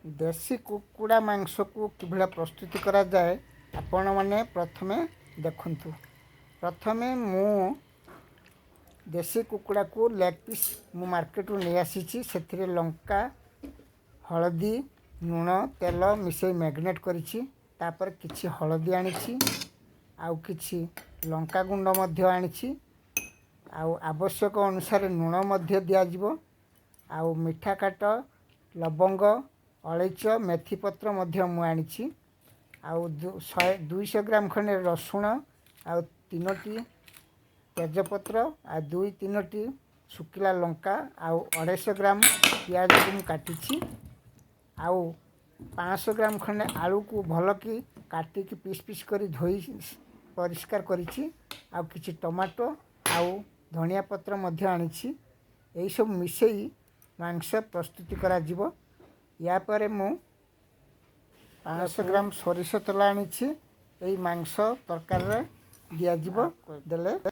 देशी कुकुड़ा मांस को किभला प्रस्तुति करा जाए आपण माने प्रथमे देखंतु। प्रथमे मु देशी कुकुड़ा को लेग पीस मु मार्केट रू नहीं आसी से लंका हलदी लुण तेल मिसई मैग्नेट करिछि। तापर किछि हलदी आनिछि आउ किछि लंका गुंड मध्य आनिछि आउ आवश्यक अनुसार लुण मध्य दिया जिवो आउ मिठा काट लवंग अलैच मेथी पत्र मध्य मु आनिछि आउ 200 ग्राम खंडे रसुण आउ 3टी तेजपत्र आ 2-3टी सुखिला लंका आउ 250 ग्राम पियाज को मु काटिछि आउ 500 ग्राम खंडे आलू को भल कि काटिकी पीस पीस करी धोई परिष्कार करिछि आउ किछि टमाटो आउ धनिया पत्र मध्य आनिछि। एई सब मिसई मांस प्रस्तुति करा जिवो। या परे मु 500 ग्राम सोरिष तेल आनिछि। एई मांस तरकारी रे दिया जिवो देले